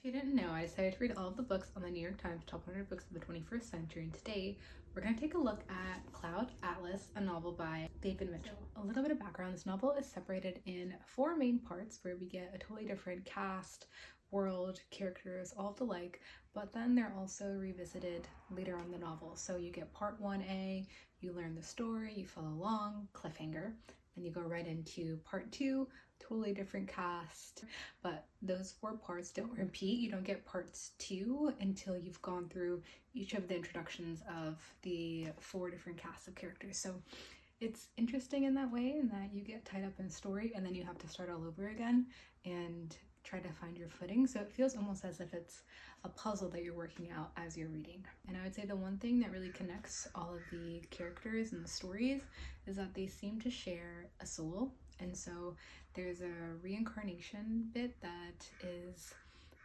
If you didn't know, I decided to read all of the books on the New York Times Top 100 Books of the 21st Century, and today we're going to take a look at Cloud Atlas, a novel by David Mitchell. A little bit of background: this novel is separated in 4 main parts where we get a totally different cast, world, characters, all of the like, but then they're also revisited later on in the novel. So you get part 1A, you learn the story, you follow along, cliffhanger, and you go right into part 2, totally different cast. But those 4 parts don't repeat. You don't get parts 2 until you've gone through each of the introductions of the 4 different casts of characters. So it's interesting in that way, in that you get tied up in story and then you have to start all over again and try to find your footing. So it feels almost as if it's a puzzle that you're working out as you're reading. And I would say the one thing that really connects all of the characters and the stories is that they seem to share a soul. And so there's a reincarnation bit that is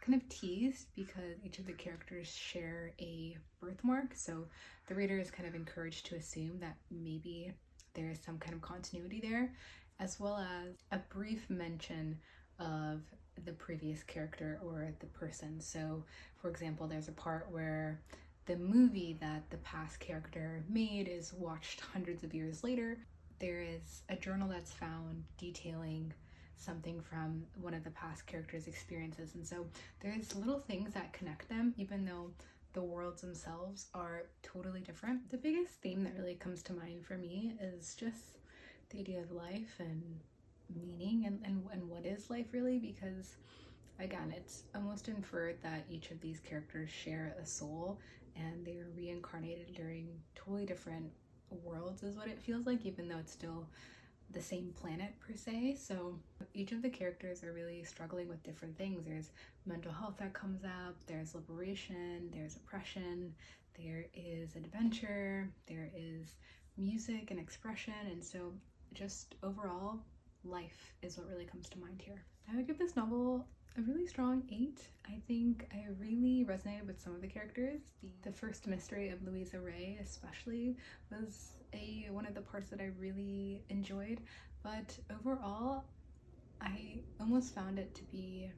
kind of teased because each of the characters share a birthmark. So the reader is kind of encouraged to assume that maybe there is some kind of continuity there, as well as a brief mention of the previous character or the person. So for example, there's a part where the movie that the past character made is watched hundreds of years later. There is a journal that's found detailing something from one of the past characters' experiences, and so there's little things that connect them even though the worlds themselves are totally different. The biggest theme that really comes to mind for me is just the idea of life and meaning and what is life really, because again, it's almost inferred that each of these characters share a soul and they're reincarnated during totally different worlds is what it feels like, even though it's still the same planet per se. So each of the characters are really struggling with different things. There's mental health that comes up, there's liberation, there's oppression, there is adventure, there is music and expression, and so just overall life is what really comes to mind here. I would give this novel a really strong 8. I think I really resonated with some of the characters. The first mystery of Louisa Ray especially was one of the parts that I really enjoyed, but overall I almost found it to be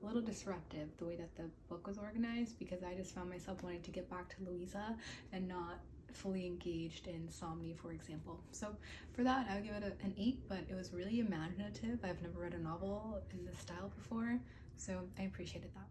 a little disruptive the way that the book was organized, because I just found myself wanting to get back to Louisa and not fully engaged in Somni, for example. So for that, I would give it an 8, but it was really imaginative. I've never read a novel in this style before, so I appreciated that.